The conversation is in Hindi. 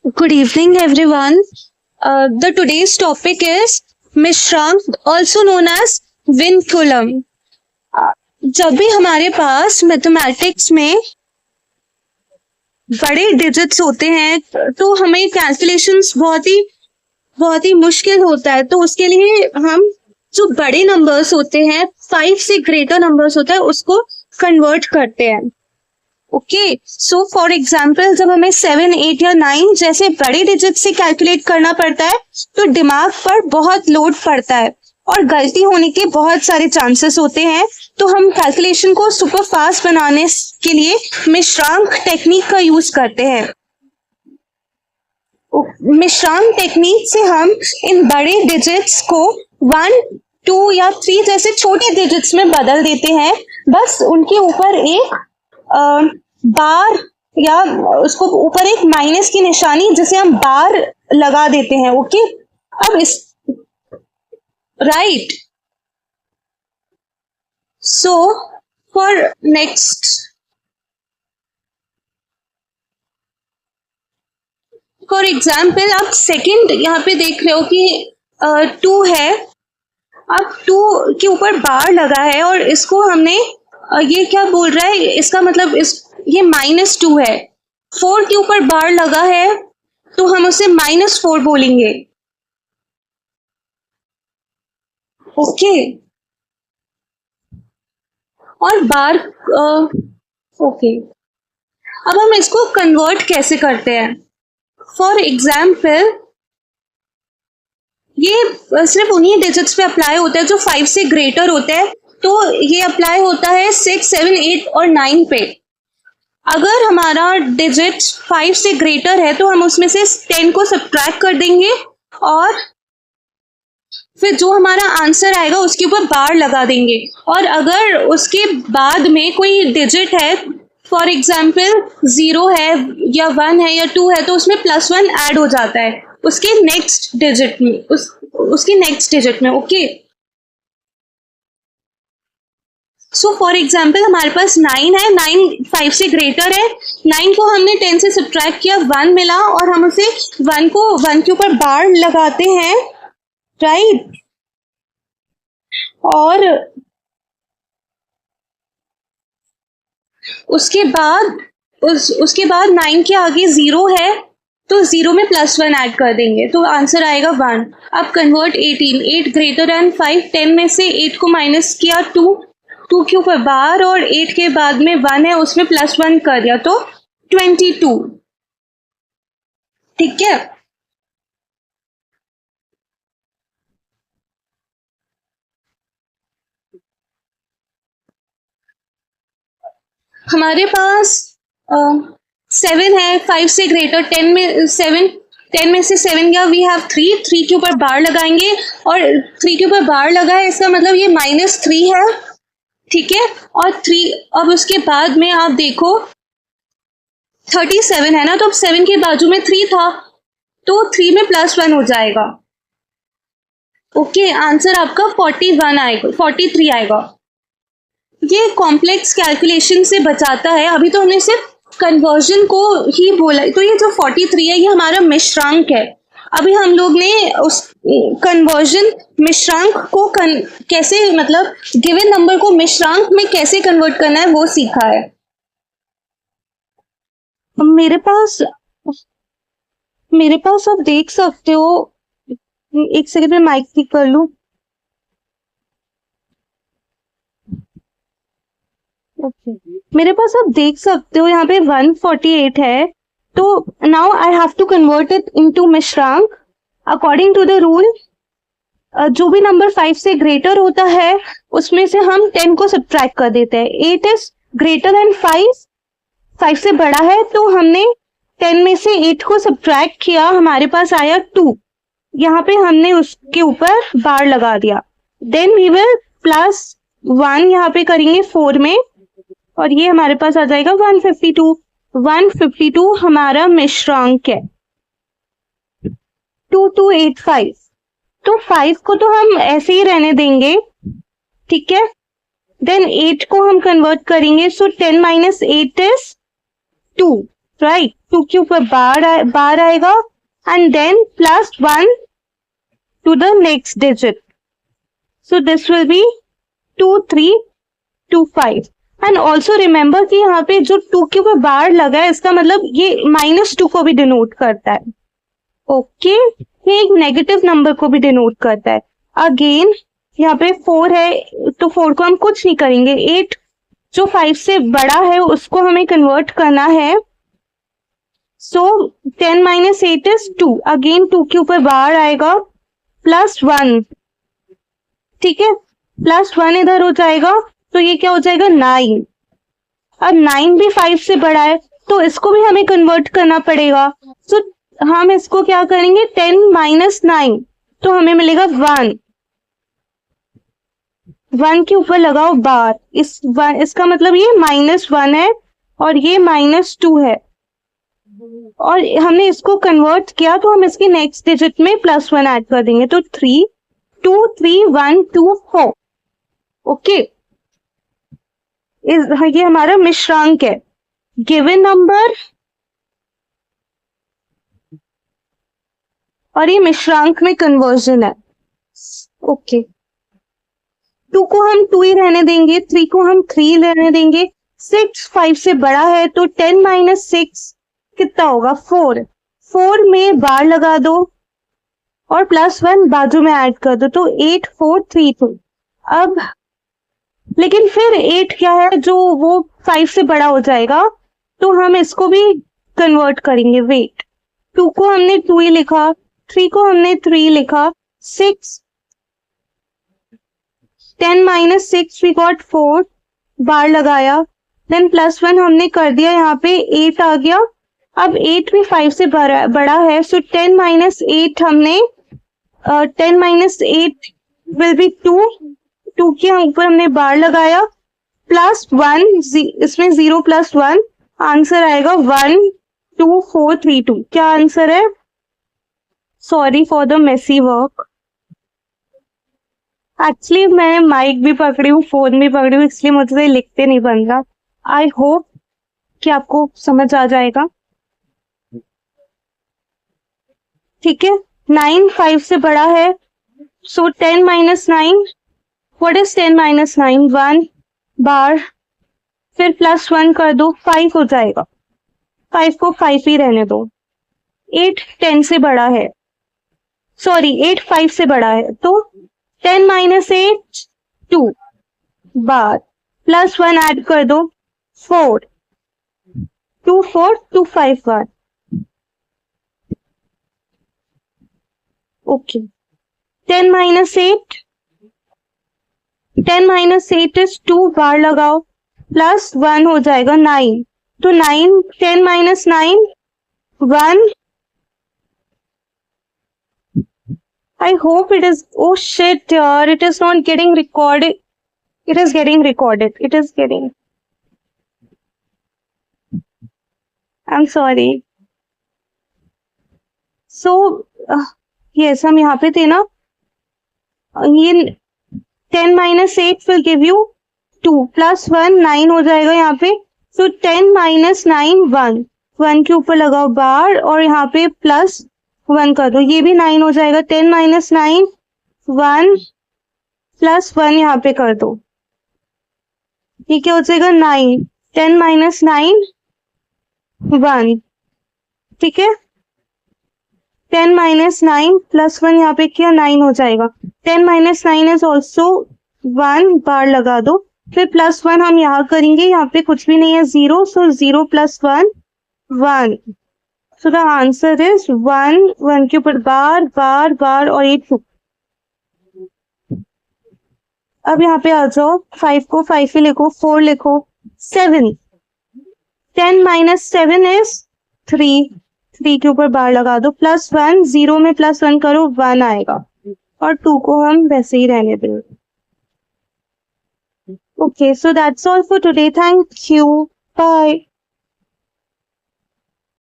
Good evening, everyone. The today's topic is Mishrank, also known as vinculum. जब भी हमारे पास मैथमेटिक्स में बड़े डिजिट्स होते हैं तो हमें कैलकुलेशंस बहुत ही मुश्किल होता है। तो उसके लिए हम जो बड़े नंबर्स होते हैं, 5 से ग्रेटर नंबर्स होता है, उसको कन्वर्ट करते हैं। ओके, सो फॉर एग्जाम्पल जब हमें 7, 8 या 9 जैसे बड़े डिजिट से कैलकुलेट करना पड़ता है तो दिमाग पर बहुत लोड पड़ता है और गलती होने के बहुत सारे चांसेस होते हैं। तो हम कैलकुलेशन को सुपर फास्ट बनाने के लिए मिश्रांक टेक्निक का यूज करते हैं। मिश्रांक टेक्निक से हम इन बड़े डिजिट्स को 1, 2 या 3 जैसे छोटे डिजिट्स में बदल देते हैं। बस उनके ऊपर एक बार या उसको ऊपर एक माइनस की निशानी जिसे हम बार लगा देते हैं। ओके, अब इस right, so for next, for example आप सेकंड यहाँ पे देख रहे हो कि 2 है। अब 2 के ऊपर बार लगा है और इसको हमने ये क्या बोल रहा है, इसका मतलब ये -2 है। 4 के ऊपर बार लगा है तो हम उसे -4 बोलेंगे। ओके, और बार ओके, अब हम इसको कन्वर्ट कैसे करते हैं। फॉर एग्जाम्पल ये सिर्फ उन्हीं डिजिट्स पे अप्लाई होता है जो 5 से ग्रेटर होते हैं। तो ये अप्लाई होता है 6, 7, 8 और 9 पे। अगर हमारा डिजिट 5 से ग्रेटर है तो हम उसमें से 10 को सब्ट्रैक्ट कर देंगे और फिर जो हमारा आंसर आएगा उसके ऊपर बार लगा देंगे। और अगर उसके बाद में कोई डिजिट है, फॉर एग्जाम्पल 0 है या 1 है या 2 है, तो उसमें +1 ऐड हो जाता है उसके नेक्स्ट डिजिट में, उसकी नेक्स्ट डिजिट में। ओके, सो फॉर एग्जाम्पल हमारे पास 9 है, 9 5 से ग्रेटर है। 9 को हमने 10 से सब्ट्रैक्ट किया, 1 मिला और हम उसे 1 को 1 के ऊपर बार लगाते हैं, राइट। और उसके बाद 9 के आगे 0 है तो 0 में +1 ऐड कर देंगे तो आंसर आएगा 1। अब कन्वर्ट 18, 8 ग्रेटर देन 5, 10 में से 8 को माइनस किया, 2 के ऊपर बार और 8 के बाद में 1 है उसमें +1 कर दिया तो 22। ठीक है, हमारे पास 7 है, 5 से ग्रेटर, 10 में से 7 गया, वी हैव 3 के ऊपर बार लगाएंगे और 3 के ऊपर बार लगा है, इसका मतलब ये -3 है। ठीक है, और 3, अब उसके बाद में आप देखो 37 है ना, तो अब 7 के बाजू में 3 था तो 3 में +1 हो जाएगा। ओके, आंसर आपका 41 आएगा, 43 आएगा। ये कॉम्प्लेक्स कैलकुलेशन से बचाता है। अभी तो हमने सिर्फ कन्वर्जन को ही बोला, तो ये जो 43 है ये हमारा मिश्रांक है। अभी हम लोग ने उस कन्वर्जन मिश्रांक को कैसे, मतलब गिवन नंबर को मिश्रांक में कैसे कन्वर्ट करना है वो सीखा है। मेरे पास आप देख सकते हो, एक सेकंड में माइक ठीक कर लूं। मेरे पास आप देख सकते हो यहाँ पे 148 है, तो now I have to convert it into मिश्रांक अकॉर्डिंग टू द रूल। जो भी नंबर 5 से ग्रेटर होता है उसमें से हम 10 को सब्ट्रैक्ट कर देते हैं। 8 इज ग्रेटर देन 5 से बड़ा है तो हमने 10 में से 8 को सब्ट्रैक्ट किया, हमारे पास आया 2। यहाँ पे हमने उसके ऊपर बार लगा दिया। देन वी विल +1 यहाँ पे करेंगे 4 में और ये हमारे पास आ जाएगा 152। 152 हमारा मिश्रांक है। 2285, तो 5 को तो हम ऐसे ही रहने देंगे, ठीक है। देन 8 को हम कन्वर्ट करेंगे, सो 10 - 8 इज 2। राइट, 2 के ऊपर बार आएगा and then +1 to the next digit, so this will be 2325। And also remember कि यहाँ पे जो 2 के ऊपर बार लगा है इसका मतलब ये -2 को भी डिनोट करता है। ओके, ये एक नेगेटिव नंबर को भी डिनोट करता है। अगेन यहाँ पे 4 है तो 4 को हम कुछ नहीं करेंगे, 8 जो 5 से बड़ा है उसको हमें कन्वर्ट करना है। सो 10 - 8 इज 2। अगेन 2 के ऊपर बार आएगा +1, ठीक है, +1 इधर हो जाएगा तो ये क्या हो जाएगा 9। अब 9 भी 5 से बड़ा है तो इसको भी हमें कन्वर्ट करना पड़ेगा। सो हम इसको क्या करेंगे, 10 - 9 तो हमें मिलेगा 1। 1 के ऊपर लगाओ बार, इसका मतलब ये -1 है और ये -2 है और हमने इसको कन्वर्ट किया तो हम इसके नेक्स्ट डिजिट में +1 ऐड कर देंगे तो 3 2 3 1 2 4। ओके, ये हमारा मिश्रांक है। गिवन नंबर और ये मिश्रांक में कन्वर्जन है। ओके, 2 को हम 2 ही रहने देंगे, 3 को हम 3 रहने देंगे। 6 5 से बड़ा है तो 10 - 6 कितना होगा 4। 4 में बार लगा दो और +1 बाजू में ऐड कर दो तो 8 4 3 2। अब लेकिन फिर 8 क्या है जो वो 5 से बड़ा हो जाएगा तो हम इसको भी कन्वर्ट करेंगे। वेट, 2 को हमने 2 ही लिखा, 3 को हमने 3 लिखा, 6 10 - 6 वी गॉट 4, बार लगाया, देन +1 हमने कर दिया, यहाँ पे 8 आ गया। अब 8 भी 5 से बड़ा है सो 10 - 8 हमने 10 - 8 विल बी 2। 2 के ऊपर हमने बार लगाया, +1 इसमें 0 + 1 आंसर आएगा 1 2 4 3 2। क्या आंसर है? Sorry for the messy work. Actually मैं माइक भी पकड़ी हूँ, फोन भी पकड़ी हूँ, इसलिए मुझसे लिखते नहीं बन रहा। आई होप कि आपको समझ आ जाएगा। ठीक है, 9 5 से बड़ा है सो 10 - 9, व्हाट इज 10 - 9? 1 बार, फिर +1 कर दो, 5 हो जाएगा। 5 को 5 ही रहने दो। 8 10 से बड़ा है, सॉरी 8 5 से बड़ा है तो 10 - 8 2 बार, +1 ऐड कर दो 4 2 4 2 5 1। ओके, 10 - 8 इज 2 बार लगाओ, +1 हो जाएगा 9 तो 9 10 - 9 1। I hope it is, oh shit yaar, it is not getting recorded. It is getting recorded. It is getting. I'm sorry. So, yes, हम यहाँ पे थे ना, ये 10 - 8 will give you 2 +1 9 हो जाएगा यहाँ पे। So 10 - 9 1, 1 के ऊपर लगाओ बार और यहाँ पे +1 कर दो, ये भी 9 हो जाएगा। 10 - 9 1 +1 यहाँ पे कर दो, ये क्या हो जाएगा 9। 10 - 9 1, ठीक है, 10 - 9 +1 यहाँ पे किया 9 हो जाएगा। 10 - 9 इज ऑल्सो 1 बार लगा दो, फिर +1 हम यहाँ करेंगे, यहाँ पे कुछ भी नहीं है 0, सो 0 + 1 1। सो द आंसर इज 1 1 के ऊपर बार बार बार और 8 2। अब यहाँ पे आ जाओ, 5 को 5 ही लिखो, 4 लिखो, 7 10 - 7 इज 3, 3 के ऊपर बार लगा दो, +1 0 में +1 करो 1 आएगा और 2 को हम वैसे ही रहने देंगे। Okay, so that's all for today, thank you, bye.